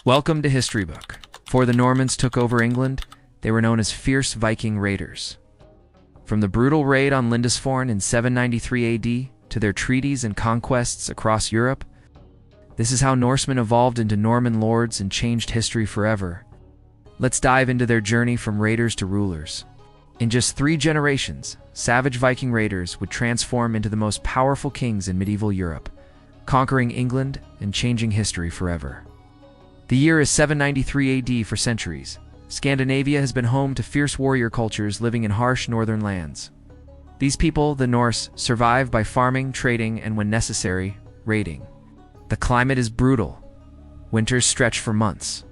Welcome to History Book. Before the Normans took over England, they were known as fierce Viking raiders. From the brutal raid on Lindisfarne in 793 AD to their treaties and conquests across Europe, this is how Norsemen evolved into Norman lords and changed history forever. Let's dive into their journey from raiders to rulers. In just 3 generations, savage Viking raiders would transform into the most powerful kings in medieval Europe, conquering England and changing history forever. The year is 793 AD. For centuries, Scandinavia has been home to fierce warrior cultures living in harsh northern lands. These people, the Norse, survive by farming, trading, and when necessary, raiding. The climate is brutal. Winters stretch for months.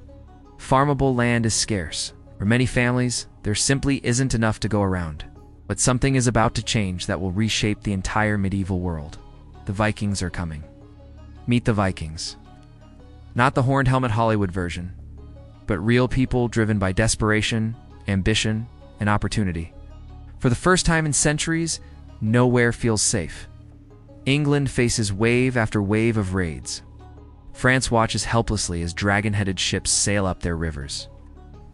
Farmable land is scarce. For many families, there simply isn't enough to go around. But something is about to change that will reshape the entire medieval world. The Vikings are coming. Meet the Vikings. Not the horned helmet Hollywood version, but real people driven by desperation, ambition, and opportunity. For the first time in centuries, nowhere feels safe. England faces wave after wave of raids. France watches helplessly as dragon-headed ships sail up their rivers.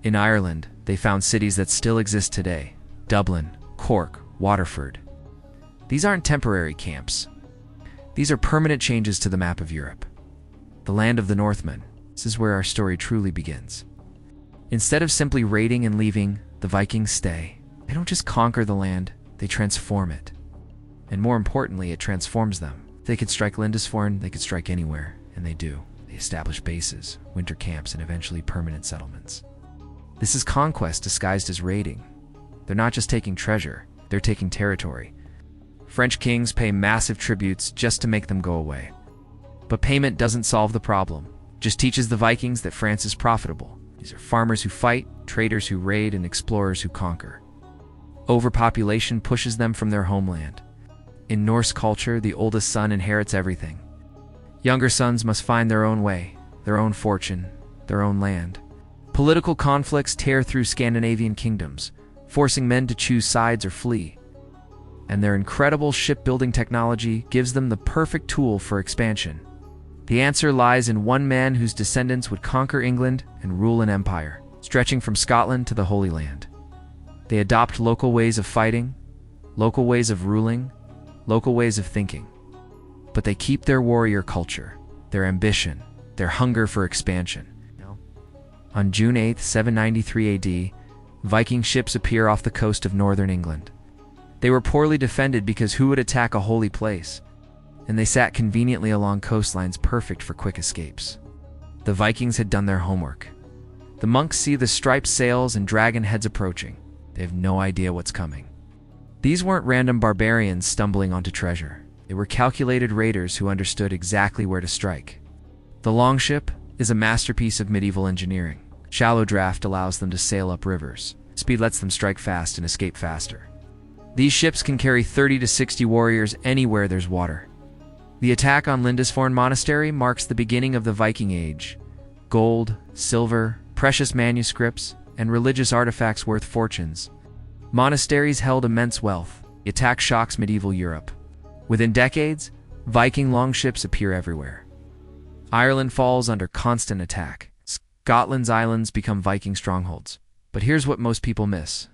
In Ireland, they found cities that still exist today: Dublin, Cork, Waterford. These aren't temporary camps. These are permanent changes to the map of Europe. The land of the Northmen. This is where our story truly begins. Instead of simply raiding and leaving, the Vikings stay. They don't just conquer the land, they transform it. And more importantly, it transforms them. If they could strike Lindisfarne, they could strike anywhere, and they do. They establish bases, winter camps, and eventually permanent settlements. This is conquest disguised as raiding. They're not just taking treasure, they're taking territory. French kings pay massive tributes just to make them go away. But payment doesn't solve the problem. It just teaches the Vikings that France is profitable. These are farmers who fight, traders who raid, and explorers who conquer. Overpopulation pushes them from their homeland. In Norse culture, the oldest son inherits everything. Younger sons must find their own way, their own fortune, their own land. Political conflicts tear through Scandinavian kingdoms, forcing men to choose sides or flee. And their incredible shipbuilding technology gives them the perfect tool for expansion. The answer lies in one man whose descendants would conquer England and rule an empire, stretching from Scotland to the Holy Land. They adopt local ways of fighting, local ways of ruling, local ways of thinking. But they keep their warrior culture, their ambition, their hunger for expansion. On June 8, 793 AD, Viking ships appear off the coast of northern England. They were poorly defended because who would attack a holy place? And they sat conveniently along coastlines perfect for quick escapes. The Vikings had done their homework. The monks see the striped sails and dragon heads approaching. They have no idea what's coming. These weren't random barbarians stumbling onto treasure. They were calculated raiders who understood exactly where to strike. The longship is a masterpiece of medieval engineering. Shallow draft allows them to sail up rivers. Speed lets them strike fast and escape faster. These ships can carry 30 to 60 warriors anywhere there's water. The attack on Lindisfarne Monastery marks the beginning of the Viking Age. Gold, silver, precious manuscripts, and religious artifacts worth fortunes. Monasteries held immense wealth. The attack shocks medieval Europe. Within decades, Viking longships appear everywhere. Ireland falls under constant attack. Scotland's islands become Viking strongholds. But here's what most people miss.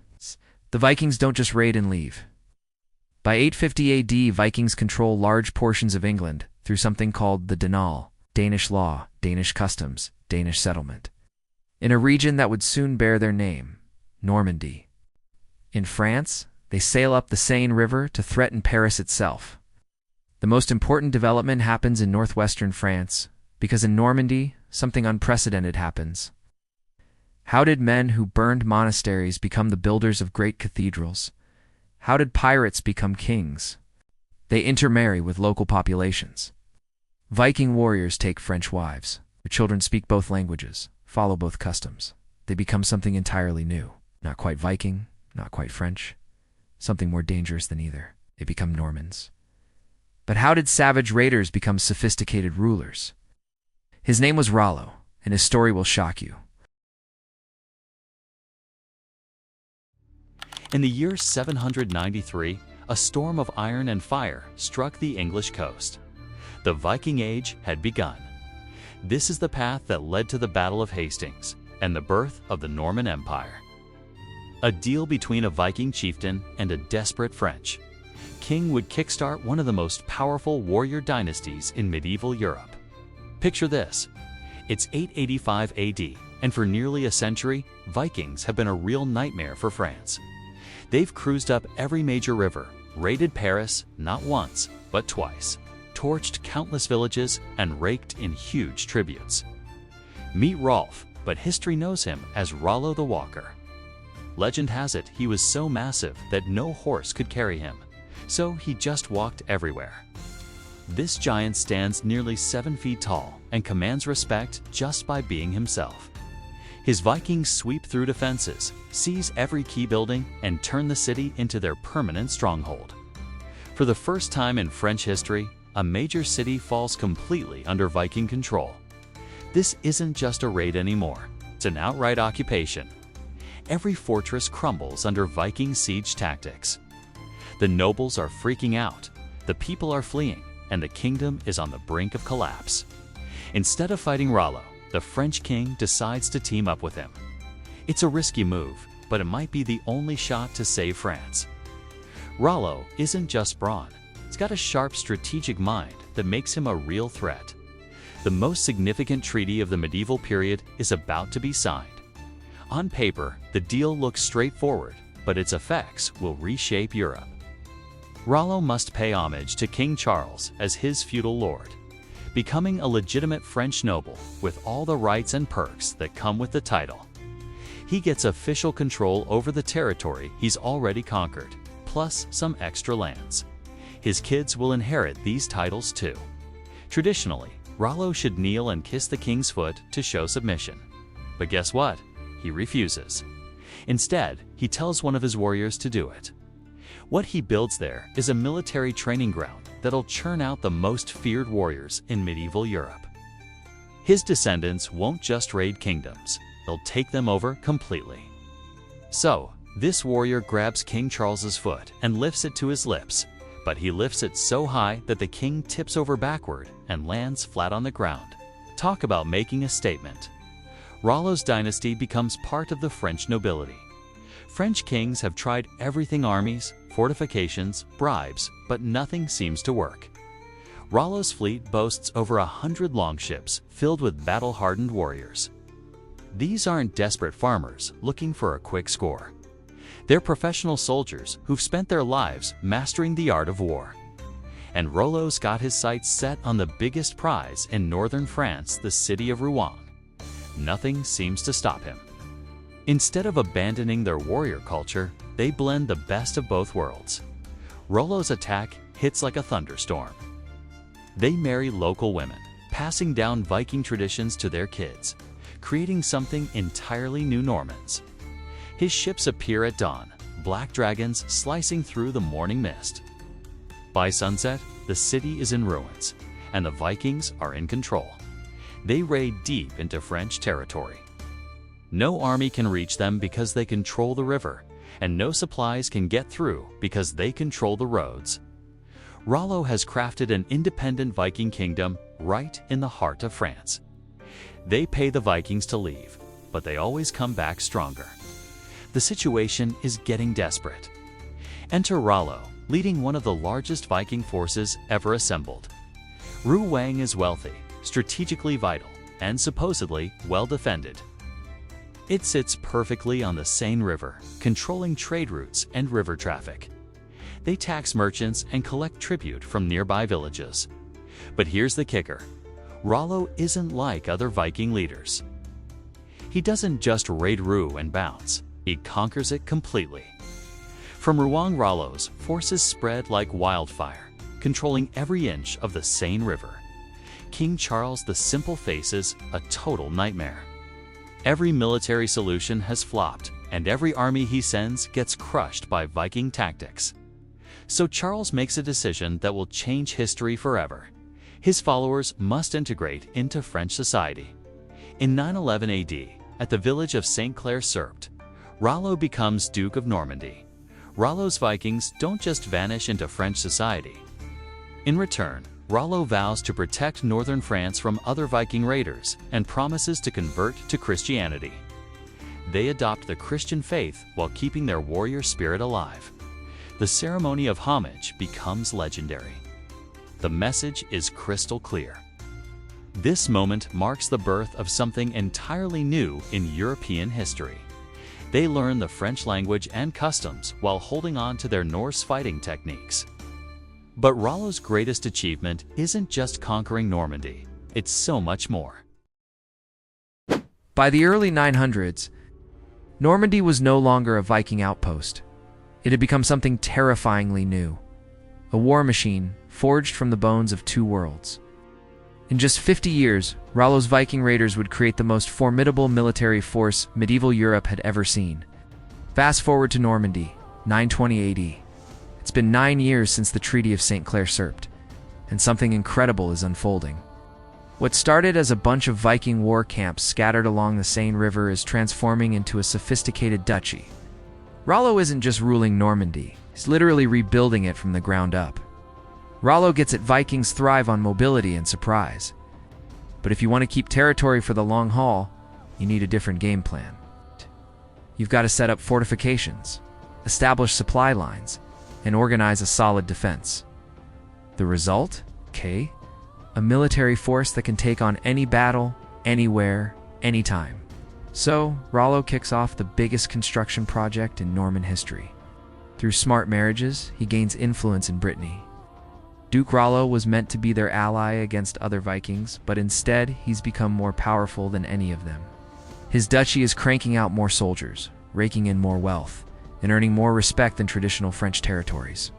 The Vikings don't just raid and leave. By 850 AD, Vikings control large portions of England through something called the Denal, Danish law, Danish customs, Danish settlement, in a region that would soon bear their name, Normandy. In France, they sail up the Seine River to threaten Paris itself. The most important development happens in northwestern France, because in Normandy, something unprecedented happens. How did men who burned monasteries become the builders of great cathedrals? How did pirates become kings? They intermarry with local populations. Viking warriors take French wives. Their children speak both languages, follow both customs. They become something entirely new. Not quite Viking, not quite French. Something more dangerous than either. They become Normans. But how did savage raiders become sophisticated rulers? His name was Rollo, and his story will shock you. In the year 793, a storm of iron and fire struck the English coast. The Viking Age had begun. This is the path that led to the Battle of Hastings and the birth of the Norman Empire. A deal between a Viking chieftain and a desperate French king would kickstart one of the most powerful warrior dynasties in medieval Europe. Picture this. It's 885 AD, and for nearly a century, Vikings have been a real nightmare for France. They've cruised up every major river, raided Paris not once, but twice, torched countless villages, and raked in huge tributes. Meet Rolf, but history knows him as Rollo the Walker. Legend has it he was so massive that no horse could carry him, so he just walked everywhere. This giant stands nearly 7 feet tall and commands respect just by being himself. His Vikings sweep through defenses, seize every key building, and turn the city into their permanent stronghold. For the first time in French history, a major city falls completely under Viking control. This isn't just a raid anymore, it's an outright occupation. Every fortress crumbles under Viking siege tactics. The nobles are freaking out, the people are fleeing, and the kingdom is on the brink of collapse. Instead of fighting Rollo, the French king decides to team up with him. It's a risky move, but it might be the only shot to save France. Rollo isn't just brawn, he's got a sharp strategic mind that makes him a real threat. The most significant treaty of the medieval period is about to be signed. On paper, the deal looks straightforward, but its effects will reshape Europe. Rollo must pay homage to King Charles as his feudal lord, becoming a legitimate French noble with all the rights and perks that come with the title. He gets official control over the territory he's already conquered, plus some extra lands. His kids will inherit these titles too. Traditionally, Rollo should kneel and kiss the king's foot to show submission. But guess what? He refuses. Instead, he tells one of his warriors to do it. What he builds there is a military training ground that'll churn out the most feared warriors in medieval Europe. His descendants won't just raid kingdoms, they'll take them over completely. So, this warrior grabs King Charles's foot and lifts it to his lips, but he lifts it so high that the king tips over backward and lands flat on the ground. Talk about making a statement. Rollo's dynasty becomes part of the French nobility. French kings have tried everything: armies, fortifications, bribes, but nothing seems to work. Rollo's fleet boasts over 100 longships filled with battle-hardened warriors. These aren't desperate farmers looking for a quick score. They're professional soldiers who've spent their lives mastering the art of war. And Rollo's got his sights set on the biggest prize in northern France, the city of Rouen. Nothing seems to stop him. Instead of abandoning their warrior culture, they blend the best of both worlds. Rollo's attack hits like a thunderstorm. They marry local women, passing down Viking traditions to their kids, creating something entirely new: Normans. His ships appear at dawn, black dragons slicing through the morning mist. By sunset, the city is in ruins, and the Vikings are in control. They raid deep into French territory. No army can reach them because they control the river, and no supplies can get through because they control the roads. Rollo has crafted an independent Viking kingdom right in the heart of France. They pay the Vikings to leave, but they always come back stronger. The situation is getting desperate. Enter Rollo, leading one of the largest Viking forces ever assembled. Rouen is wealthy, strategically vital, and supposedly well defended. It sits perfectly on the Seine River, controlling trade routes and river traffic. They tax merchants and collect tribute from nearby villages. But here's the kicker: Rollo isn't like other Viking leaders. He doesn't just raid Rouen and bounce, he conquers it completely. From Rouen, Rollo's forces spread like wildfire, controlling every inch of the Seine River. King Charles the Simple faces a total nightmare. Every military solution has flopped, and every army he sends gets crushed by Viking tactics. So Charles makes a decision that will change history forever. His followers must integrate into French society. In 911 AD, at the village of St. Clair-Serpt, Rollo becomes Duke of Normandy. Rollo's Vikings don't just vanish into French society. In return, Rollo vows to protect northern France from other Viking raiders and promises to convert to Christianity. They adopt the Christian faith while keeping their warrior spirit alive. The ceremony of homage becomes legendary. The message is crystal clear. This moment marks the birth of something entirely new in European history. They learn the French language and customs while holding on to their Norse fighting techniques. But Rollo's greatest achievement isn't just conquering Normandy, it's so much more. By the early 900s, Normandy was no longer a Viking outpost. It had become something terrifyingly new, a war machine forged from the bones of two worlds. In just 50 years, Rollo's Viking raiders would create the most formidable military force medieval Europe had ever seen. Fast forward to Normandy, 920 AD. It's been 9 years since the Treaty of St. Clair-Sept, and something incredible is unfolding. What started as a bunch of Viking war camps scattered along the Seine River is transforming into a sophisticated duchy. Rollo isn't just ruling Normandy, he's literally rebuilding it from the ground up. Rollo gets it Vikings thrive on mobility and surprise. But if you want to keep territory for the long haul, you need a different game plan. You've got to set up fortifications, establish supply lines, and organize a solid defense. The result? Okay, a military force that can take on any battle, anywhere, anytime. So, Rollo kicks off the biggest construction project in Norman history. Through smart marriages, he gains influence in Brittany. Duke Rollo was meant to be their ally against other Vikings, but instead, he's become more powerful than any of them. His duchy is cranking out more soldiers, raking in more wealth, and earning more respect than traditional French territories.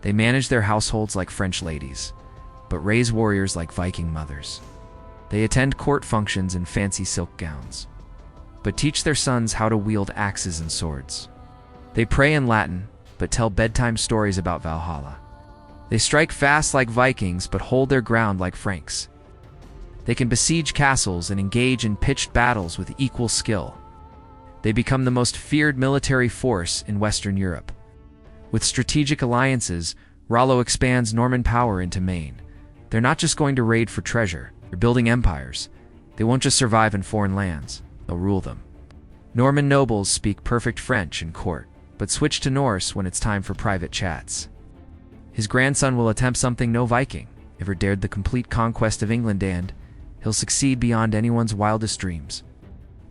They manage their households like French ladies, but raise warriors like Viking mothers. They attend court functions in fancy silk gowns, but teach their sons how to wield axes and swords. They pray in Latin, but tell bedtime stories about Valhalla. They strike fast like Vikings, but hold their ground like Franks. They can besiege castles and engage in pitched battles with equal skill. They become the most feared military force in Western Europe. With strategic alliances, Rollo expands Norman power into Maine. They're not just going to raid for treasure, they're building empires. They won't just survive in foreign lands, they'll rule them. Norman nobles speak perfect French in court, but switch to Norse when it's time for private chats. His grandson will attempt something no Viking ever dared, the complete conquest of England, and he'll succeed beyond anyone's wildest dreams.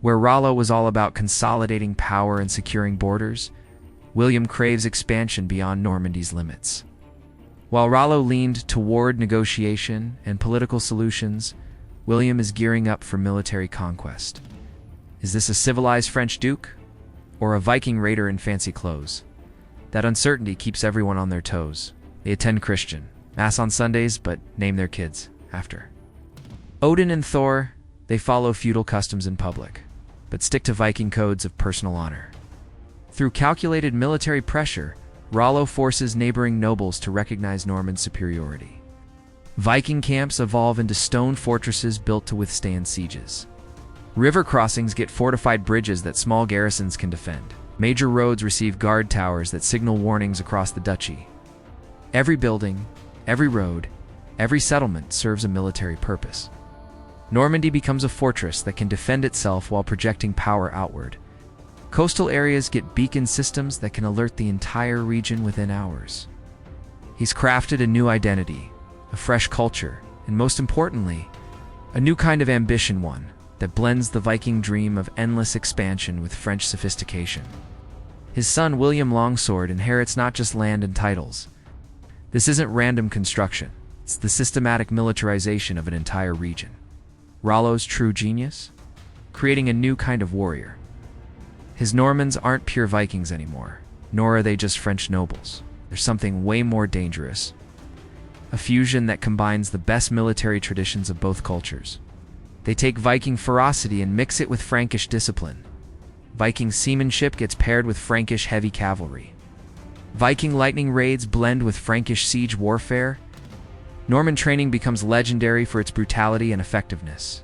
Where Rollo was all about consolidating power and securing borders, William craves expansion beyond Normandy's limits. While Rollo leaned toward negotiation and political solutions, William is gearing up for military conquest. Is this a civilized French duke, or a Viking raider in fancy clothes? That uncertainty keeps everyone on their toes. They attend Christian, Mass on Sundays, but name their kids after Odin and Thor. They follow feudal customs in public, but stick to Viking codes of personal honor. Through calculated military pressure, Rollo forces neighboring nobles to recognize Norman superiority. Viking camps evolve into stone fortresses built to withstand sieges. River crossings get fortified bridges that small garrisons can defend. Major roads receive guard towers that signal warnings across the duchy. Every building, every road, every settlement serves a military purpose. Normandy becomes a fortress that can defend itself while projecting power outward. Coastal areas get beacon systems that can alert the entire region within hours. He's crafted a new identity, a fresh culture, and most importantly, a new kind of ambition, one that blends the Viking dream of endless expansion with French sophistication. His son William Longsword inherits not just land and titles. This isn't random construction, it's the systematic militarization of an entire region. Rollo's true genius? Creating a new kind of warrior. His Normans aren't pure Vikings anymore, nor are they just French nobles. There's something way more dangerous. A fusion that combines the best military traditions of both cultures. They take Viking ferocity and mix it with Frankish discipline. Viking seamanship gets paired with Frankish heavy cavalry. Viking lightning raids blend with Frankish siege warfare. Norman training becomes legendary for its brutality and effectiveness.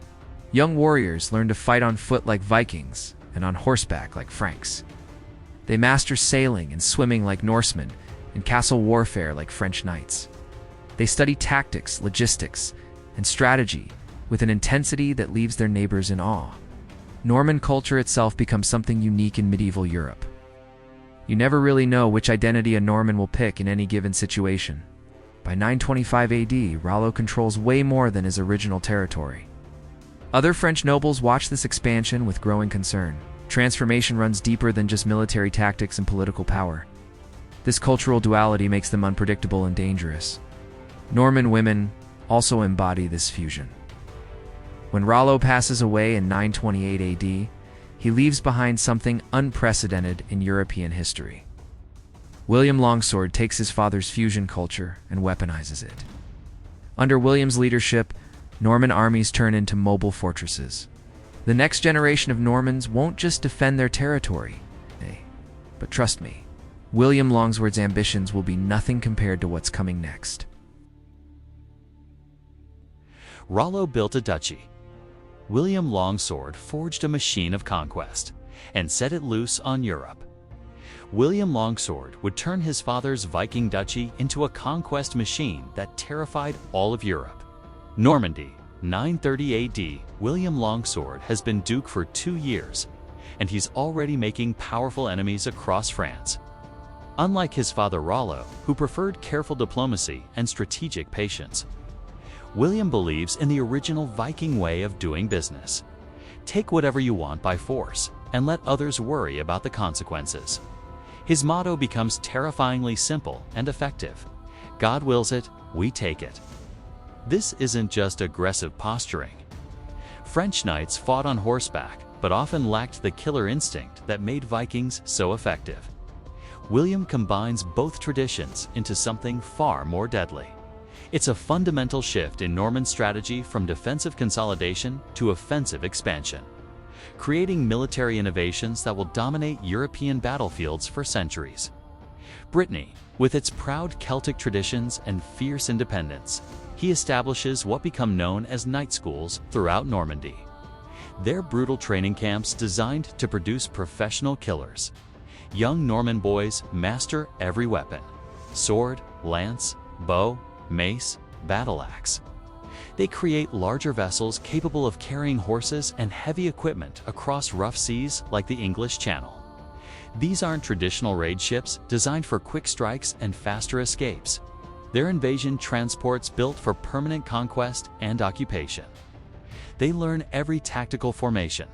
Young warriors learn to fight on foot like Vikings and on horseback like Franks. They master sailing and swimming like Norsemen and castle warfare like French knights. They study tactics, logistics, and strategy with an intensity that leaves their neighbors in awe. Norman culture itself becomes something unique in medieval Europe. You never really know which identity a Norman will pick in any given situation. By 925 AD, Rollo controls way more than his original territory. Other French nobles watch this expansion with growing concern. Transformation runs deeper than just military tactics and political power. This cultural duality makes them unpredictable and dangerous. Norman women also embody this fusion. When Rollo passes away in 928 AD, he leaves behind something unprecedented in European history. William Longsword takes his father's fusion culture and weaponizes it. Under William's leadership, Norman armies turn into mobile fortresses. The next generation of Normans won't just defend their territory, but trust me, William Longsword's ambitions will be nothing compared to what's coming next. Rollo built a duchy. William Longsword forged a machine of conquest and set it loose on Europe. William Longsword would turn his father's Viking duchy into a conquest machine that terrified all of Europe. Normandy, 930 AD, William Longsword has been duke for 2 years, and he's already making powerful enemies across France. Unlike his father Rollo, who preferred careful diplomacy and strategic patience, William believes in the original Viking way of doing business. Take whatever you want by force, and let others worry about the consequences. His motto becomes terrifyingly simple and effective. God wills it, we take it. This isn't just aggressive posturing. French knights fought on horseback, but often lacked the killer instinct that made Vikings so effective. William combines both traditions into something far more deadly. It's a fundamental shift in Norman strategy from defensive consolidation to offensive expansion, creating military innovations that will dominate European battlefields for centuries. Brittany, with its proud Celtic traditions and fierce independence, he establishes what become known as knight schools throughout Normandy. They're brutal training camps designed to produce professional killers. Young Norman boys master every weapon: sword, lance, bow, mace, battle axe. They create larger vessels capable of carrying horses and heavy equipment across rough seas like the English Channel. These aren't traditional raid ships designed for quick strikes and faster escapes. They're invasion transports built for permanent conquest and occupation. They learn every tactical formation: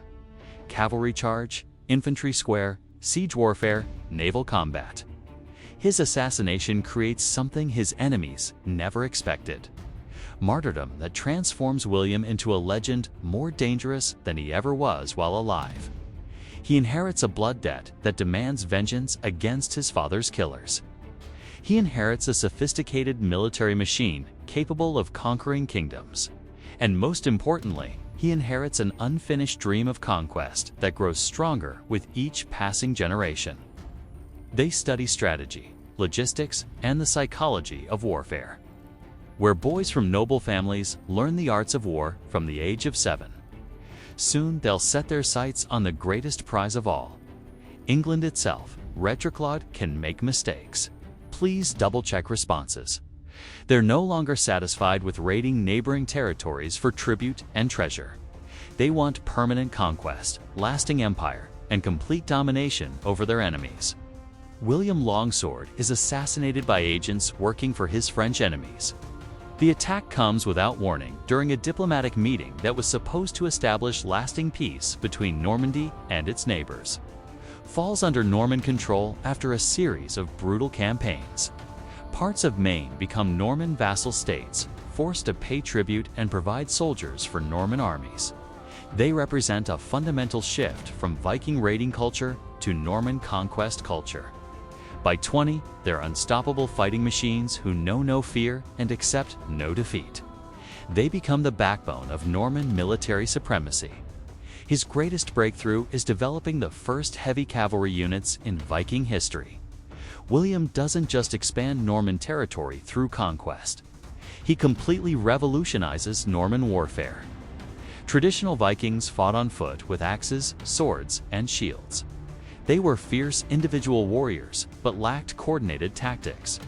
cavalry charge, infantry square, siege warfare, naval combat. His assassination creates something his enemies never expected: martyrdom that transforms William into a legend more dangerous than he ever was while alive. He inherits a blood debt that demands vengeance against his father's killers. He inherits a sophisticated military machine capable of conquering kingdoms. And most importantly, he inherits an unfinished dream of conquest that grows stronger with each passing generation. They study strategy, logistics, and the psychology of warfare. Where boys from noble families learn the arts of war from the age of 7. Soon they'll set their sights on the greatest prize of all. England itself. Retroclad can make mistakes. Please double-check responses. They're no longer satisfied with raiding neighboring territories for tribute and treasure. They want permanent conquest, lasting empire, and complete domination over their enemies. William Longsword is assassinated by agents working for his French enemies. The attack comes without warning during a diplomatic meeting that was supposed to establish lasting peace between Normandy and its neighbors. Falls under Norman control after a series of brutal campaigns. Parts of Maine become Norman vassal states, forced to pay tribute and provide soldiers for Norman armies. They represent a fundamental shift from Viking raiding culture to Norman conquest culture. By 20, they're unstoppable fighting machines who know no fear and accept no defeat. They become the backbone of Norman military supremacy. His greatest breakthrough is developing the first heavy cavalry units in Viking history. William doesn't just expand Norman territory through conquest. He completely revolutionizes Norman warfare. Traditional Vikings fought on foot with axes, swords, and shields. They were fierce individual warriors, but lacked coordinated tactics.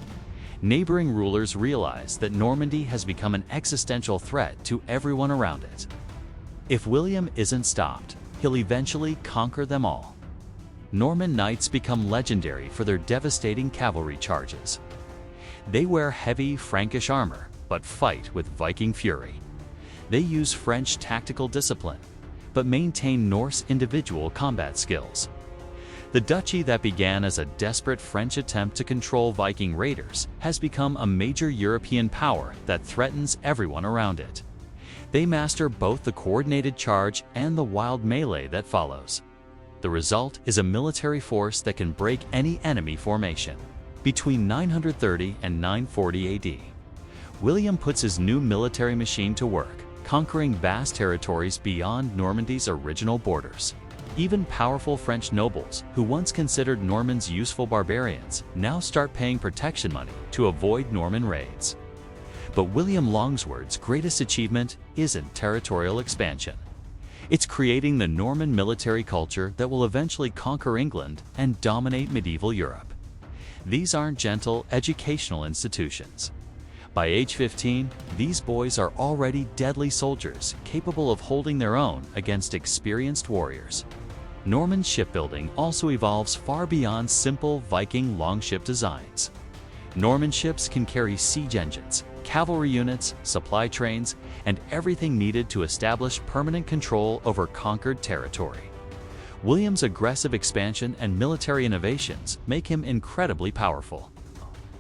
Neighboring rulers realize that Normandy has become an existential threat to everyone around it. If William isn't stopped, he'll eventually conquer them all. Norman knights become legendary for their devastating cavalry charges. They wear heavy Frankish armor, but fight with Viking fury. They use French tactical discipline, but maintain Norse individual combat skills. The duchy that began as a desperate French attempt to control Viking raiders has become a major European power that threatens everyone around it. They master both the coordinated charge and the wild melee that follows. The result is a military force that can break any enemy formation. Between 930 and 940 AD, William puts his new military machine to work, conquering vast territories beyond Normandy's original borders. Even powerful French nobles, who once considered Normans useful barbarians, now start paying protection money to avoid Norman raids. But William Longsword's greatest achievement isn't territorial expansion. It's creating the Norman military culture that will eventually conquer England and dominate medieval Europe. These aren't gentle educational institutions. By age 15, these boys are already deadly soldiers capable of holding their own against experienced warriors. Norman shipbuilding also evolves far beyond simple Viking longship designs. Norman ships can carry siege engines, cavalry units, supply trains, and everything needed to establish permanent control over conquered territory. William's aggressive expansion and military innovations make him incredibly powerful.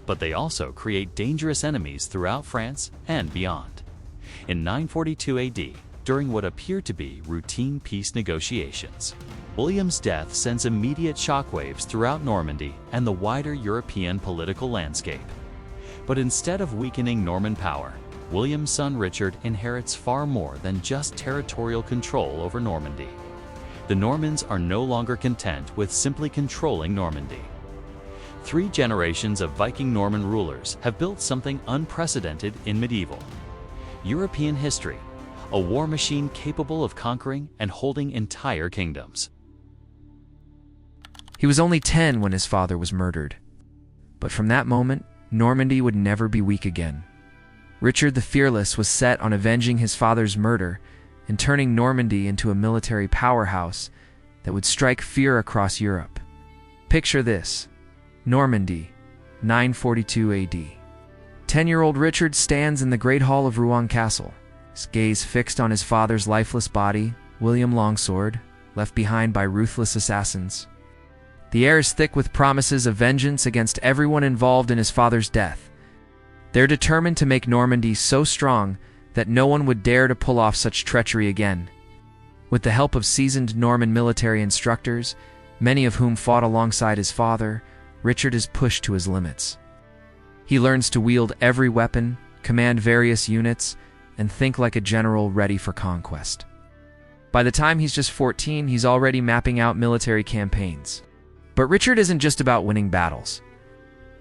But they also create dangerous enemies throughout France and beyond. In 942 AD, during what appear to be routine peace negotiations, William's death sends immediate shockwaves throughout Normandy and the wider European political landscape. But instead of weakening Norman power, William's son Richard inherits far more than just territorial control over Normandy. The Normans are no longer content with simply controlling Normandy. 3 generations of Viking Norman rulers have built something unprecedented in medieval European history, a war machine capable of conquering and holding entire kingdoms. He was only 10 when his father was murdered. But from that moment, Normandy would never be weak again. Richard the Fearless was set on avenging his father's murder and turning Normandy into a military powerhouse that would strike fear across Europe. Picture this: Normandy, 942 AD. 10-year-old Richard stands in the Great Hall of Rouen Castle, his gaze fixed on his father's lifeless body, William Longsword, left behind by ruthless assassins. The air is thick with promises of vengeance against everyone involved in his father's death. They're determined to make Normandy so strong that no one would dare to pull off such treachery again. With the help of seasoned Norman military instructors, many of whom fought alongside his father, Richard is pushed to his limits. He learns to wield every weapon, command various units, and think like a general ready for conquest. By the time he's just 14, he's already mapping out military campaigns. But Richard isn't just about winning battles.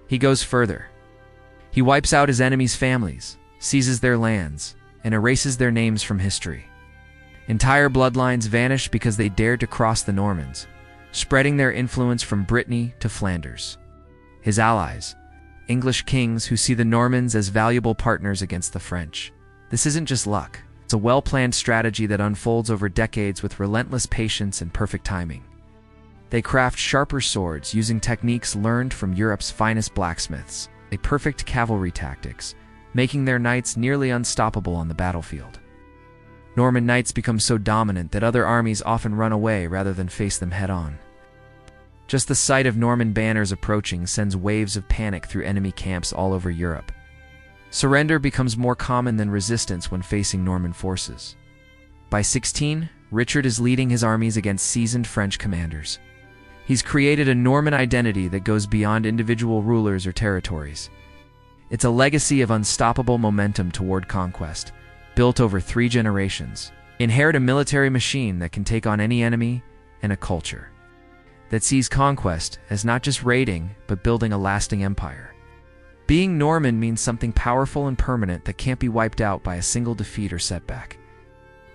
He goes further. He wipes out his enemies' families, seizes their lands, and erases their names from history. Entire bloodlines vanish because they dared to cross the Normans, spreading their influence from Brittany to Flanders. His allies, English kings who see the Normans as valuable partners against the French. This isn't just luck. It's a well-planned strategy that unfolds over decades with relentless patience and perfect timing. They craft sharper swords using techniques learned from Europe's finest blacksmiths, perfect cavalry tactics, making their knights nearly unstoppable on the battlefield. Norman knights become so dominant that other armies often run away rather than face them head-on. Just the sight of Norman banners approaching sends waves of panic through enemy camps all over Europe. Surrender becomes more common than resistance when facing Norman forces. By 16, Richard is leading his armies against seasoned French commanders. He's created a Norman identity that goes beyond individual rulers or territories. It's a legacy of unstoppable momentum toward conquest, built over 3 generations. Inherit a military machine that can take on any enemy, and a culture that sees conquest as not just raiding, but building a lasting empire. Being Norman means something powerful and permanent that can't be wiped out by a single defeat or setback.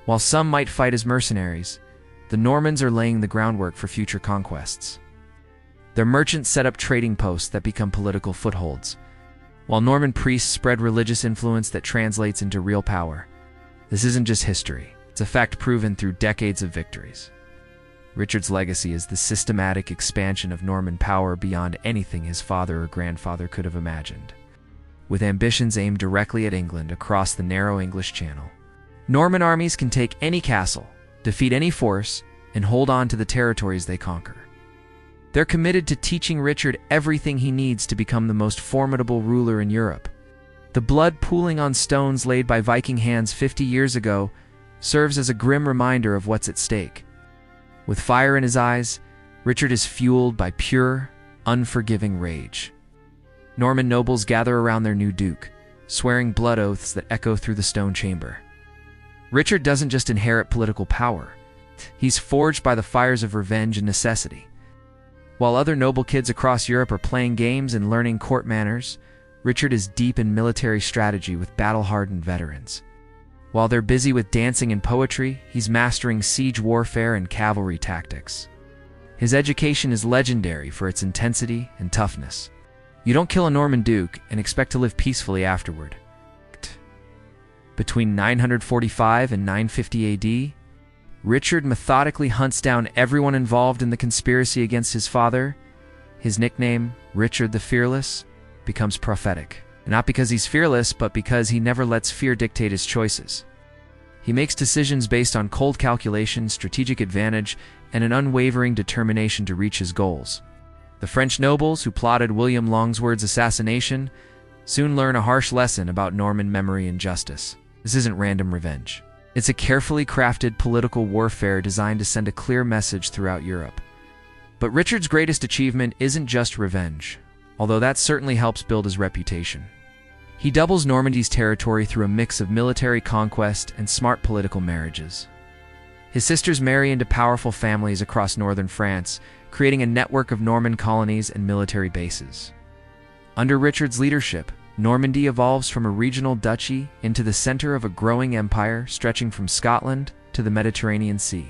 While some might fight as mercenaries, the Normans are laying the groundwork for future conquests. Their merchants set up trading posts that become political footholds. while Norman priests spread religious influence that translates into real power. This isn't just history, it's a fact proven through decades of victories. Richard's legacy is the systematic expansion of Norman power beyond anything his father or grandfather could have imagined. With ambitions aimed directly at England across the narrow English Channel, Norman armies can take any castle, defeat any force, and hold on to the territories they conquer. They're committed to teaching Richard everything he needs to become the most formidable ruler in Europe. The blood pooling on stones laid by Viking hands 50 years ago serves as a grim reminder of what's at stake. With fire in his eyes, Richard is fueled by pure, unforgiving rage. Norman nobles gather around their new duke, swearing blood oaths that echo through the stone chamber. Richard doesn't just inherit political power, he's forged by the fires of revenge and necessity. While other noble kids across Europe are playing games and learning court manners, Richard is deep in military strategy with battle-hardened veterans. While they're busy with dancing and poetry, he's mastering siege warfare and cavalry tactics. His education is legendary for its intensity and toughness. You don't kill a Norman duke and expect to live peacefully afterward. Between 945 and 950 AD, Richard methodically hunts down everyone involved in the conspiracy against his father. His nickname, Richard the Fearless, becomes prophetic. Not because he's fearless, but because he never lets fear dictate his choices. He makes decisions based on cold calculation, strategic advantage, and an unwavering determination to reach his goals. The French nobles who plotted William Longsword's assassination soon learn a harsh lesson about Norman memory and justice. This isn't random revenge. It's a carefully crafted political warfare designed to send a clear message throughout Europe. But Richard's greatest achievement isn't just revenge, although that certainly helps build his reputation. He doubles Normandy's territory through a mix of military conquest and smart political marriages. His sisters marry into powerful families across northern France, creating a network of Norman colonies and military bases. Under Richard's leadership, Normandy evolves from a regional duchy into the center of a growing empire stretching from Scotland to the Mediterranean Sea.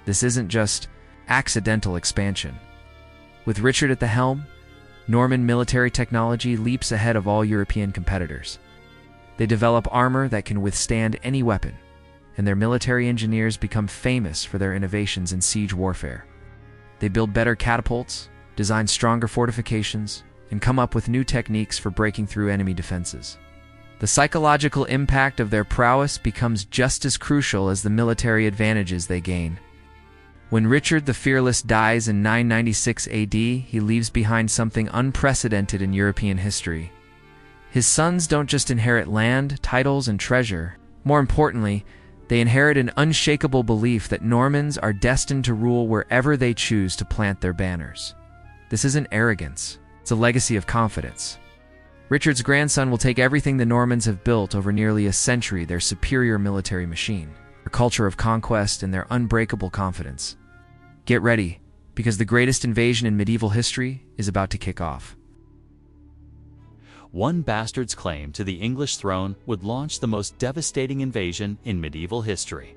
This isn't just accidental expansion. With Richard at the helm, Norman military technology leaps ahead of all European competitors. They develop armor that can withstand any weapon, and their military engineers become famous for their innovations in siege warfare. They build better catapults, design stronger fortifications, and come up with new techniques for breaking through enemy defenses. The psychological impact of their prowess becomes just as crucial as the military advantages they gain. When Richard the Fearless dies in 996 AD, he leaves behind something unprecedented in European history. His sons don't just inherit land, titles, and treasure. More importantly, they inherit an unshakable belief that Normans are destined to rule wherever they choose to plant their banners. This isn't arrogance, it's a legacy of confidence. Richard's grandson will take everything the Normans have built over nearly a century, their superior military machine, their culture of conquest, and their unbreakable confidence. Get ready, because the greatest invasion in medieval history is about to kick off. One bastard's claim to the English throne would launch the most devastating invasion in medieval history.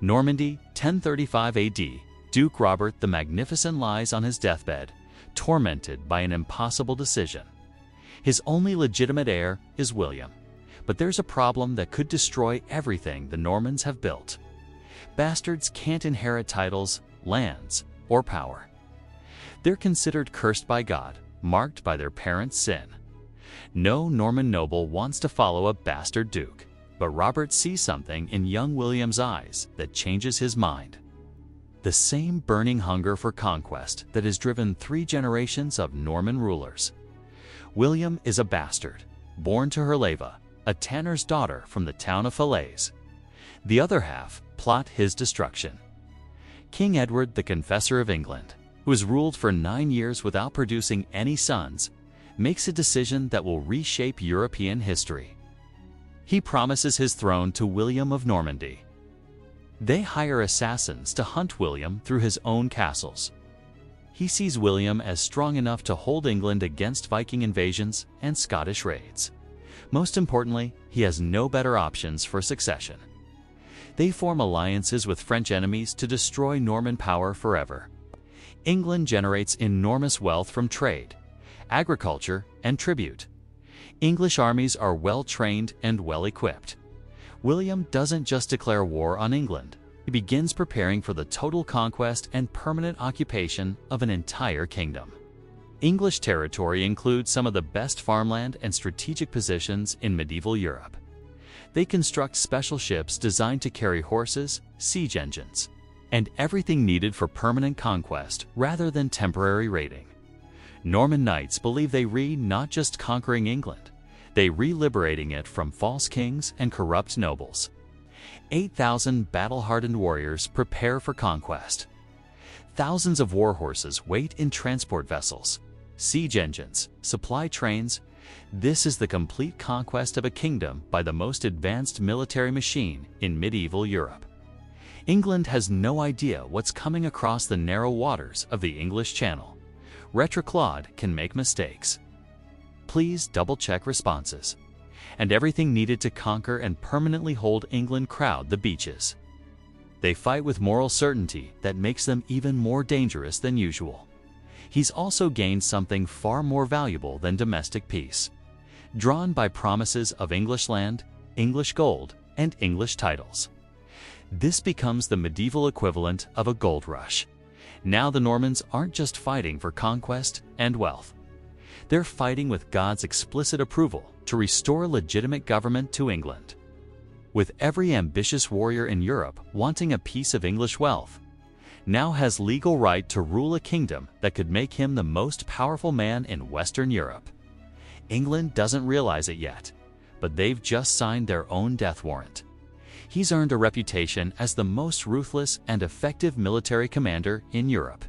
Normandy, 1035 AD, Duke Robert the Magnificent lies on his deathbed, tormented by an impossible decision. His only legitimate heir is William, but there's a problem that could destroy everything the Normans have built. Bastards can't inherit titles, lands, or power. They're considered cursed by God, marked by their parents' sin. No Norman noble wants to follow a bastard duke, but Robert sees something in young William's eyes that changes his mind. The same burning hunger for conquest that has driven 3 generations of Norman rulers. William is a bastard, born to Herleva, a tanner's daughter from the town of Falaise. The other half plot his destruction. King Edward, the Confessor of England, who has ruled for 9 years without producing any sons, makes a decision that will reshape European history. He promises his throne to William of Normandy. They hire assassins to hunt William through his own castles. He sees William as strong enough to hold England against Viking invasions and Scottish raids. Most importantly, he has no better options for succession. They form alliances with French enemies to destroy Norman power forever. England generates enormous wealth from trade, agriculture, and tribute. English armies are well-trained and well-equipped. William doesn't just declare war on England. He begins preparing for the total conquest and permanent occupation of an entire kingdom. English territory includes some of the best farmland and strategic positions in medieval Europe. They construct special ships designed to carry horses, siege engines, and everything needed for permanent conquest rather than temporary raiding. Norman knights believe they not just conquering England, they liberating it from false kings and corrupt nobles. 8,000 battle-hardened warriors prepare for conquest. Thousands of war horses wait in transport vessels, siege engines, supply trains. This is the complete conquest of a kingdom by the most advanced military machine in medieval Europe. England has no idea what's coming across the narrow waters of the English Channel. Retroclaude can make mistakes. Please double-check responses. And everything needed to conquer and permanently hold England crowd the beaches. They fight with moral certainty that makes them even more dangerous than usual. He's also gained something far more valuable than domestic peace. Drawn by promises of English land, English gold, and English titles. This becomes the medieval equivalent of a gold rush. Now the Normans aren't just fighting for conquest and wealth. They're fighting with God's explicit approval to restore legitimate government to England. With every ambitious warrior in Europe wanting a piece of English wealth, now has legal right to rule a kingdom that could make him the most powerful man in Western Europe. England doesn't realize it yet, but they've just signed their own death warrant. He's earned a reputation as the most ruthless and effective military commander in Europe.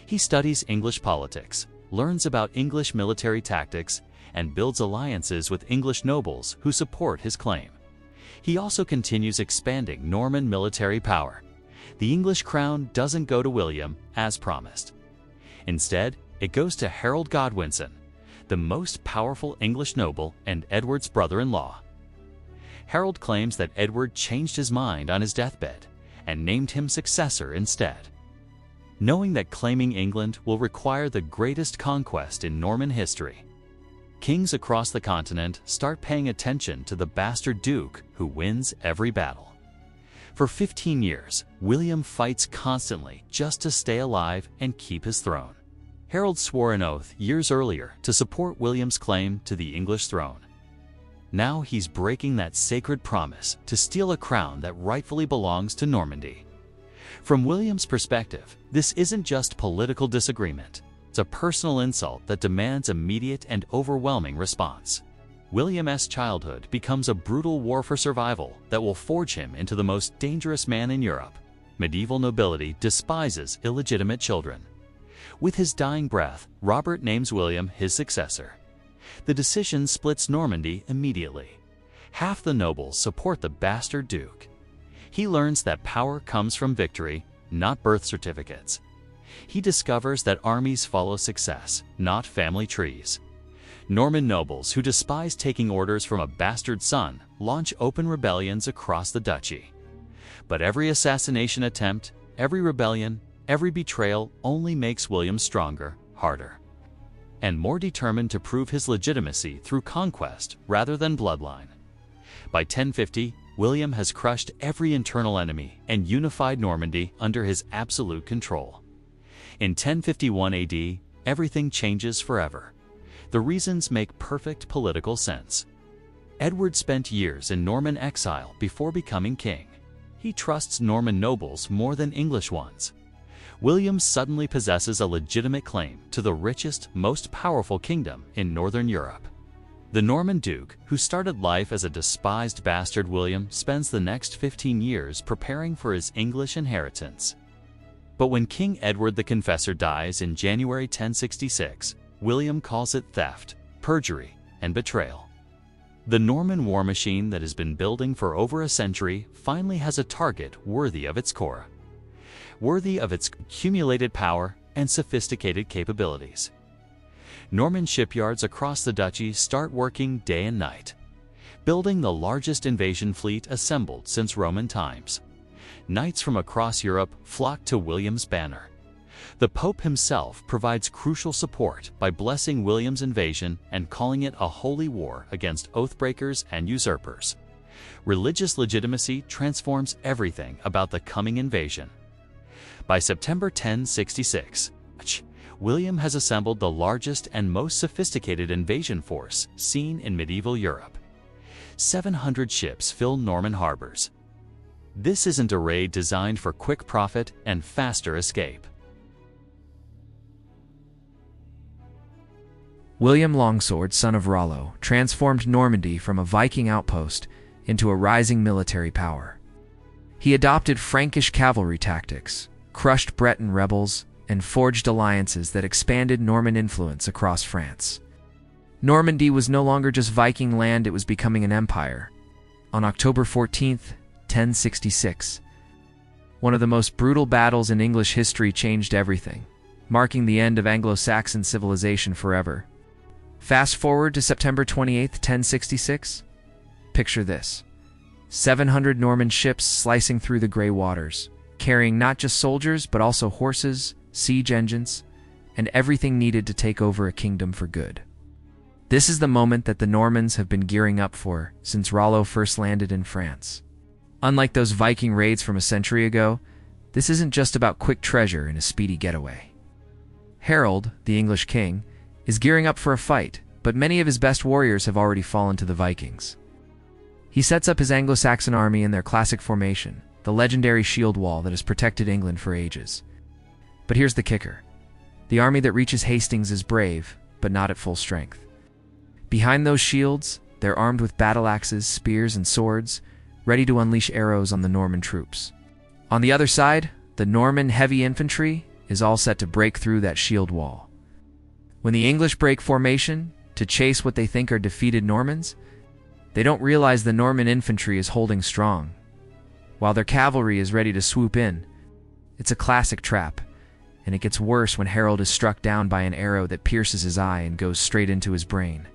He studies English politics, learns about English military tactics, and builds alliances with English nobles who support his claim. He also continues expanding Norman military power. The English crown doesn't go to William as promised. Instead, it goes to Harold Godwinson, the most powerful English noble and Edward's brother-in-law. Harold claims that Edward changed his mind on his deathbed and named him successor instead. Knowing that claiming England will require the greatest conquest in Norman history, kings across the continent start paying attention to the bastard duke who wins every battle. For 15 years, William fights constantly just to stay alive and keep his throne. Harold swore an oath years earlier to support William's claim to the English throne. Now he's breaking that sacred promise to steal a crown that rightfully belongs to Normandy. From William's perspective, this isn't just political disagreement. It's a personal insult that demands immediate and overwhelming response. William's childhood becomes a brutal war for survival that will forge him into the most dangerous man in Europe. Medieval nobility despises illegitimate children. With his dying breath, Robert names William his successor. The decision splits Normandy immediately. Half the nobles support the bastard duke. He learns that power comes from victory, not birth certificates. He discovers that armies follow success, not family trees. Norman nobles who despise taking orders from a bastard son launch open rebellions across the duchy. But every assassination attempt, every rebellion, every betrayal only makes William stronger, harder, and more determined to prove his legitimacy through conquest rather than bloodline. By 1050, William has crushed every internal enemy and unified Normandy under his absolute control. In 1051 AD, everything changes forever. The reasons make perfect political sense. Edward spent years in Norman exile before becoming king. He trusts Norman nobles more than English ones. William suddenly possesses a legitimate claim to the richest, most powerful kingdom in Northern Europe. The Norman duke, who started life as a despised bastard William, spends the next 15 years preparing for his English inheritance. But when King Edward the Confessor dies in January 1066, William calls it theft, perjury, and betrayal. The Norman war machine that has been building for over a century finally has a target worthy of its core, worthy of its accumulated power and sophisticated capabilities. Norman shipyards across the duchy start working day and night, building the largest invasion fleet assembled since Roman times. Knights from across Europe flock to William's banner. The Pope himself provides crucial support by blessing William's invasion and calling it a holy war against oathbreakers and usurpers. Religious legitimacy transforms everything about the coming invasion. By September 1066, William has assembled the largest and most sophisticated invasion force seen in medieval Europe. 700 ships fill Norman harbors. This isn't a raid designed for quick profit and faster escape. William Longsword, son of Rollo, transformed Normandy from a Viking outpost into a rising military power. He adopted Frankish cavalry tactics, crushed Breton rebels, and forged alliances that expanded Norman influence across France. Normandy was no longer just Viking land, it was becoming an empire. On October 14th, 1066, one of the most brutal battles in English history changed everything, marking the end of Anglo-Saxon civilization forever. Fast forward to September 28, 1066. Picture this: 700 Norman ships slicing through the gray waters, carrying not just soldiers but also horses, siege engines, and everything needed to take over a kingdom for good. This is the moment that the Normans have been gearing up for since Rollo first landed in France. Unlike those Viking raids from a century ago, this isn't just about quick treasure and a speedy getaway. Harold, the English king, is gearing up for a fight, but many of his best warriors have already fallen to the Vikings. He sets up his Anglo-Saxon army in their classic formation, the legendary shield wall that has protected England for ages. But here's the kicker: the army that reaches Hastings is brave, but not at full strength. Behind those shields, they're armed with battle axes, spears, and swords, ready to unleash arrows on the Norman troops. On the other side, the Norman heavy infantry is all set to break through that shield wall. When the English break formation to chase what they think are defeated Normans, they don't realize the Norman infantry is holding strong, while their cavalry is ready to swoop in. It's a classic trap, and it gets worse when Harold is struck down by an arrow that pierces his eye and goes straight into his brain.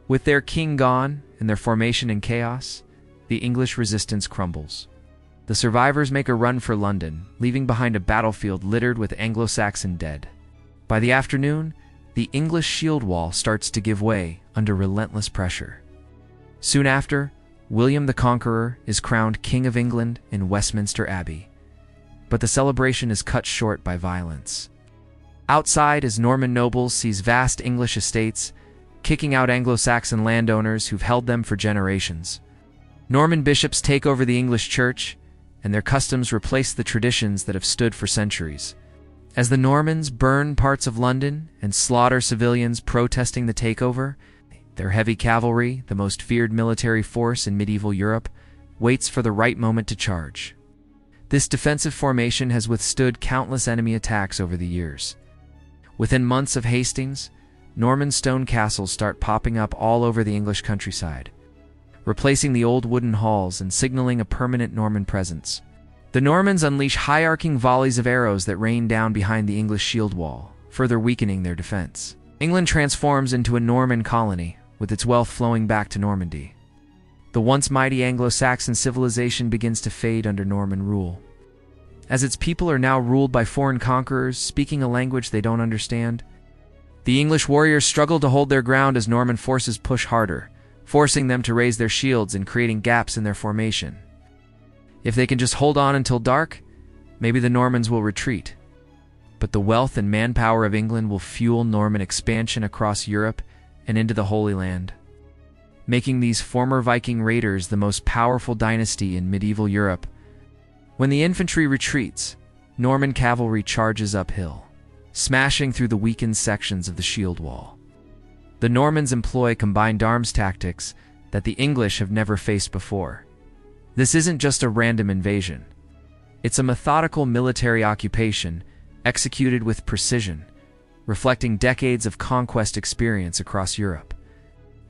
With their king gone and their formation in chaos, the English resistance crumbles. The survivors make a run for London, leaving behind a battlefield littered with Anglo-Saxon dead. By the afternoon, the English shield wall starts to give way under relentless pressure. Soon after, William the Conqueror is crowned King of England in Westminster Abbey. But the celebration is cut short by violence. Outside, as Norman nobles seize vast English estates, kicking out Anglo-Saxon landowners who've held them for generations. Norman bishops take over the English church, and their customs replace the traditions that have stood for centuries. As the Normans burn parts of London and slaughter civilians protesting the takeover, their heavy cavalry, the most feared military force in medieval Europe, waits for the right moment to charge. This defensive formation has withstood countless enemy attacks over the years. Within months of Hastings, Norman stone castles start popping up all over the English countryside, replacing the old wooden halls and signaling a permanent Norman presence. The Normans unleash high-arcing volleys of arrows that rain down behind the English shield wall, further weakening their defense. England transforms into a Norman colony, with its wealth flowing back to Normandy. The once mighty Anglo-Saxon civilization begins to fade under Norman rule. As its people are now ruled by foreign conquerors speaking a language they don't understand, the English warriors struggle to hold their ground as Norman forces push harder, forcing them to raise their shields and creating gaps in their formation. If they can just hold on until dark, maybe the Normans will retreat. But the wealth and manpower of England will fuel Norman expansion across Europe and into the Holy Land, making these former Viking raiders the most powerful dynasty in medieval Europe. When the infantry retreats, Norman cavalry charges uphill, smashing through the weakened sections of the shield wall. The Normans employ combined arms tactics that the English have never faced before. This isn't just a random invasion. It's a methodical military occupation executed with precision, reflecting decades of conquest experience across Europe.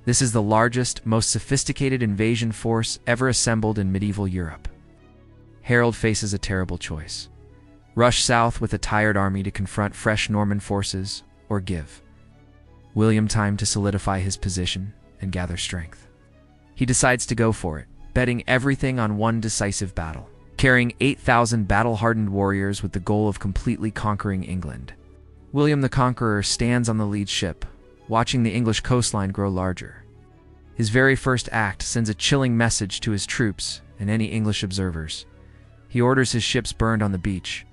This is the largest, most sophisticated invasion force ever assembled in medieval Europe. Harold faces a terrible choice: rush south with a tired army to confront fresh Norman forces, or give William time to solidify his position and gather strength. He decides to go for it, betting everything on one decisive battle. carrying 8,000 battle-hardened warriors with the goal of completely conquering England. William the Conqueror stands on the lead ship, watching the English coastline grow larger. His very first act sends a chilling message to his troops and any English observers. He orders his ships burned on the beach.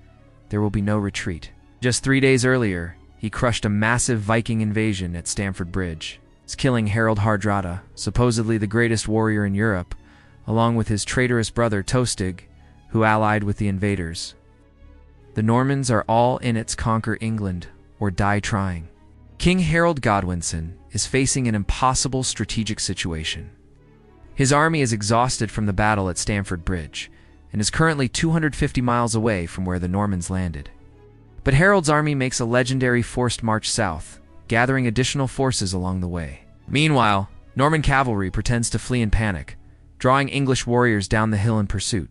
There will be no retreat. Just 3 days earlier, he crushed a massive Viking invasion at Stamford Bridge, killing Harold Hardrada, supposedly the greatest warrior in Europe, along with his traitorous brother Tostig, who allied with the invaders. The Normans are all in it to conquer England or die trying. King Harold Godwinson is facing an impossible strategic situation. His army is exhausted from the battle at Stamford Bridge and is currently 250 miles away from where the Normans landed. But Harold's army makes a legendary forced march south, gathering additional forces along the way. Meanwhile, Norman cavalry pretends to flee in panic, drawing English warriors down the hill in pursuit.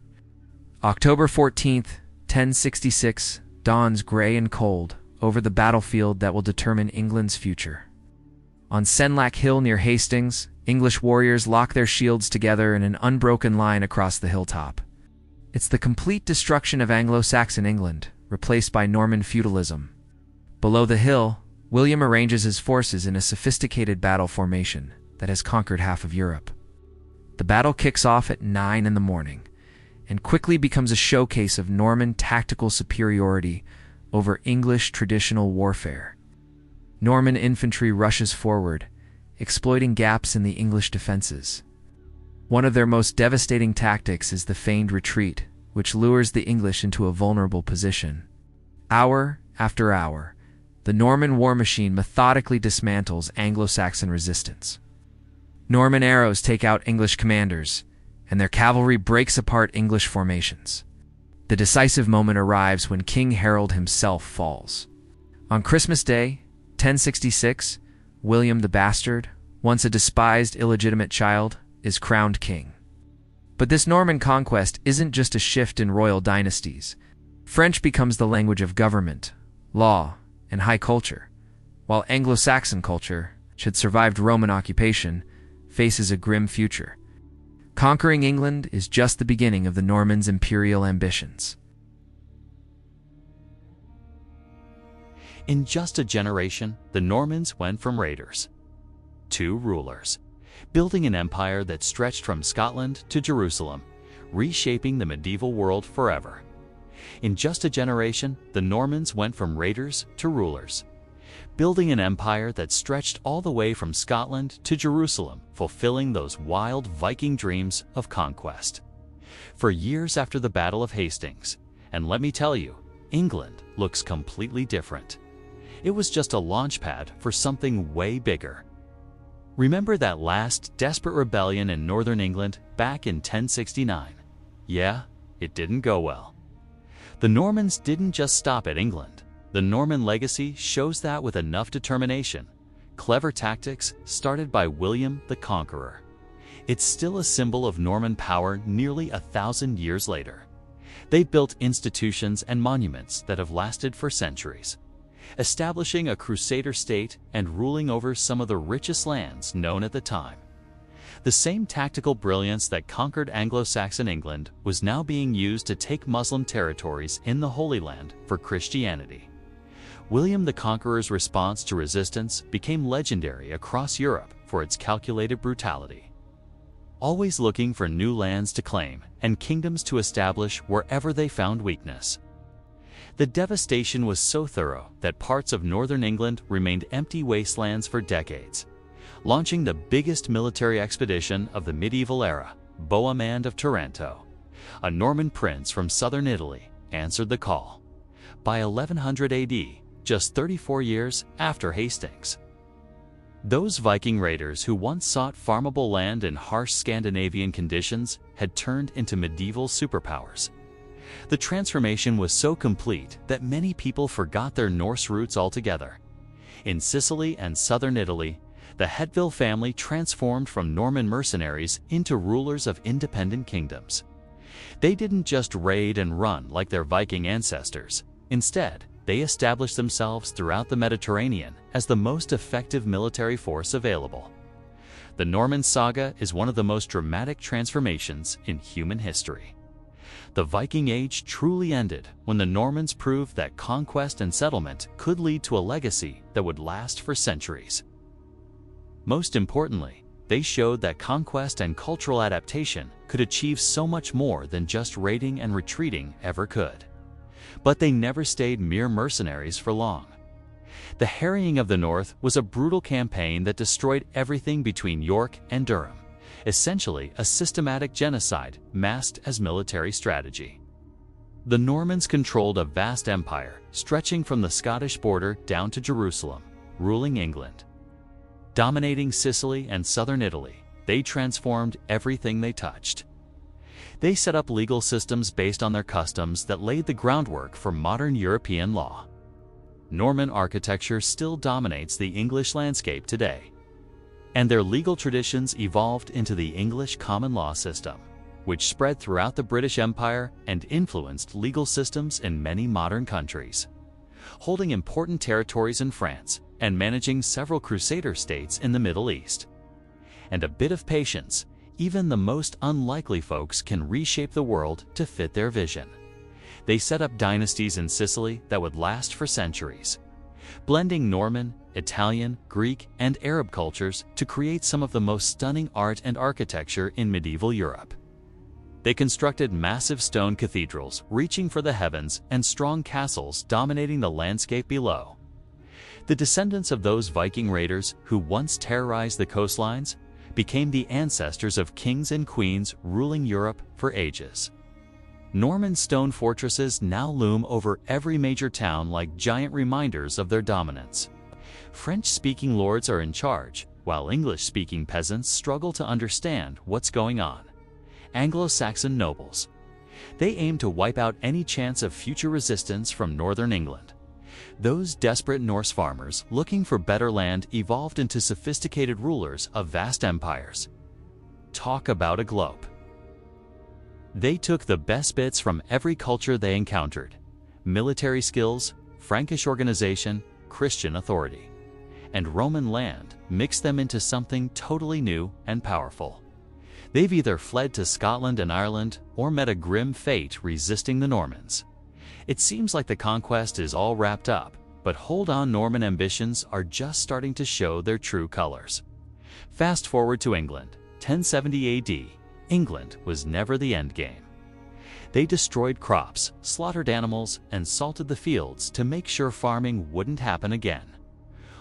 October 14th, 1066, dawns gray and cold over the battlefield that will determine England's future. On Senlac Hill near Hastings, English warriors lock their shields together in an unbroken line across the hilltop. It's the complete destruction of Anglo-Saxon England, replaced by Norman feudalism. Below the hill, William arranges his forces in a sophisticated battle formation that has conquered half of Europe. The battle kicks off at 9 in the morning and quickly becomes a showcase of Norman tactical superiority over English traditional warfare. Norman infantry rushes forward, exploiting gaps in the English defenses. One of their most devastating tactics is the feigned retreat, which lures the English into a vulnerable position. Hour after hour, the Norman war machine methodically dismantles Anglo-Saxon resistance. Norman arrows take out English commanders, and their cavalry breaks apart English formations. The decisive moment arrives when King Harold himself falls. On Christmas Day, 1066, William the Bastard, once a despised illegitimate child, is crowned king. But this Norman conquest isn't just a shift in royal dynasties. French becomes the language of government, law, and high culture, while Anglo-Saxon culture, which had survived Roman occupation, faces a grim future. Conquering England is just the beginning of the Normans' imperial ambitions. In just a generation, the Normans went from raiders to rulers, building an empire that stretched from Scotland to Jerusalem, reshaping the medieval world forever. In just a generation, the Normans went from raiders to rulers, building an empire that stretched all the way from Scotland to Jerusalem, fulfilling those wild Viking dreams of conquest. For years after the Battle of Hastings, and let me tell you, England looks completely different. It was just a launchpad for something way bigger. Remember that last desperate rebellion in northern England back in 1069? Yeah, it didn't go well. The Normans didn't just stop at England. The Norman legacy shows that with enough determination, clever tactics started by William the Conqueror. It's still a symbol of Norman power nearly 1,000 years later. They built institutions and monuments that have lasted for centuries, establishing a Crusader state and ruling over some of the richest lands known at the time. The same tactical brilliance that conquered Anglo-Saxon England was now being used to take Muslim territories in the Holy Land for Christianity. William the Conqueror's response to resistance became legendary across Europe for its calculated brutality, always looking for new lands to claim and kingdoms to establish wherever they found weakness. The devastation was so thorough that parts of northern England remained empty wastelands for decades. Launching the biggest military expedition of the medieval era, Bohemond of Taranto, a Norman prince from southern Italy, answered the call. By 1100 AD, just 34 years after Hastings, those Viking raiders who once sought farmable land in harsh Scandinavian conditions had turned into medieval superpowers. The transformation was so complete that many people forgot their Norse roots altogether. In Sicily and southern Italy, the Hettville family transformed from Norman mercenaries into rulers of independent kingdoms. They didn't just raid and run like their Viking ancestors. Instead, they established themselves throughout the Mediterranean as the most effective military force available. The Norman saga is one of the most dramatic transformations in human history. The Viking Age truly ended when the Normans proved that conquest and settlement could lead to a legacy that would last for centuries. Most importantly, they showed that conquest and cultural adaptation could achieve so much more than just raiding and retreating ever could. But they never stayed mere mercenaries for long. The harrying of the North was a brutal campaign that destroyed everything between York and Durham, essentially a systematic genocide masked as military strategy. The Normans controlled a vast empire stretching from the Scottish border down to Jerusalem, ruling England. Dominating Sicily and southern Italy, they transformed everything they touched. They set up legal systems based on their customs that laid the groundwork for modern European law. Norman architecture still dominates the English landscape today, and their legal traditions evolved into the English common law system, which spread throughout the British Empire and influenced legal systems in many modern countries. Holding important territories in France and managing several Crusader states in the Middle East. And a bit of patience, even the most unlikely folks can reshape the world to fit their vision. They set up dynasties in Sicily that would last for centuries, blending Norman, Italian, Greek, and Arab cultures to create some of the most stunning art and architecture in medieval Europe. They constructed massive stone cathedrals reaching for the heavens and strong castles dominating the landscape below. The descendants of those Viking raiders who once terrorized the coastlines became the ancestors of kings and queens ruling Europe for ages. Norman stone fortresses now loom over every major town like giant reminders of their dominance. French-speaking lords are in charge, while English-speaking peasants struggle to understand what's going on. Anglo-Saxon nobles. They aim to wipe out any chance of future resistance from northern England. Those desperate Norse farmers looking for better land evolved into sophisticated rulers of vast empires. Talk about a globe. They took the best bits from every culture they encountered: military skills, Frankish organization, Christian authority, and Roman land, mixed them into something totally new and powerful. They've either fled to Scotland and Ireland or met a grim fate resisting the Normans. It seems like the conquest is all wrapped up, but hold on, Norman ambitions are just starting to show their true colors. Fast forward to England, 1070 AD. England was never the end game. They destroyed crops, slaughtered animals, and salted the fields to make sure farming wouldn't happen again.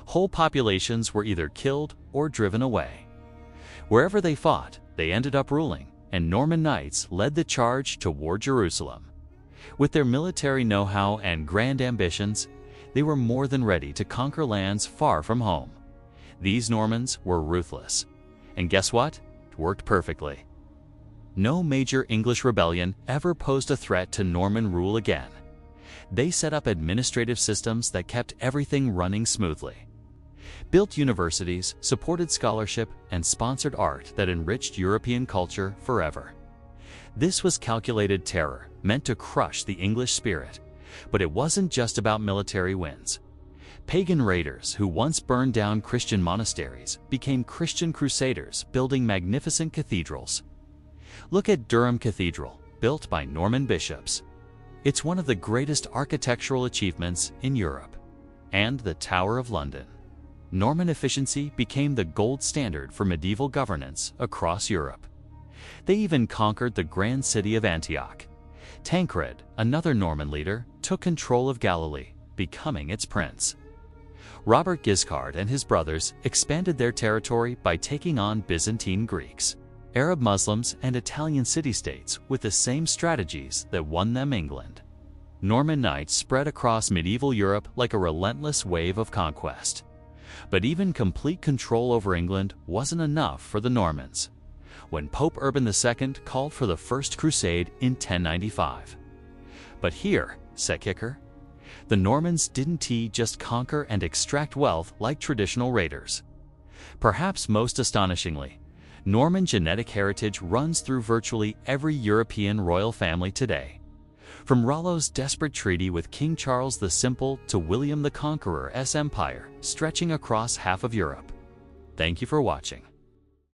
Whole populations were either killed or driven away. Wherever they fought, they ended up ruling, and Norman knights led the charge toward Jerusalem. With their military know-how and grand ambitions, they were more than ready to conquer lands far from home. These Normans were ruthless. And guess what? It worked perfectly. No major English rebellion ever posed a threat to Norman rule again. They set up administrative systems that kept everything running smoothly, built universities, supported scholarship, and sponsored art that enriched European culture forever. This was calculated terror, meant to crush the English spirit. But it wasn't just about military wins. Pagan raiders who once burned down Christian monasteries became Christian crusaders, building magnificent cathedrals. Look at Durham Cathedral, built by Norman bishops. It's one of the greatest architectural achievements in Europe. And the Tower of London. Norman efficiency became the gold standard for medieval governance across Europe. They even conquered the grand city of Antioch. Tancred, another Norman leader, took control of Galilee, becoming its prince. Robert Guiscard and his brothers expanded their territory by taking on Byzantine Greeks, Arab Muslims, and Italian city-states with the same strategies that won them England. Norman knights spread across medieval Europe like a relentless wave of conquest. But even complete control over England wasn't enough for the Normans. When Pope Urban II called for the First Crusade in 1095. But here, set kicker, the Normans didn't just conquer and extract wealth like traditional raiders. Perhaps most astonishingly, Norman genetic heritage runs through virtually every European royal family today. From Rollo's desperate treaty with King Charles the Simple to William the Conqueror's empire stretching across half of Europe. Thank you for watching.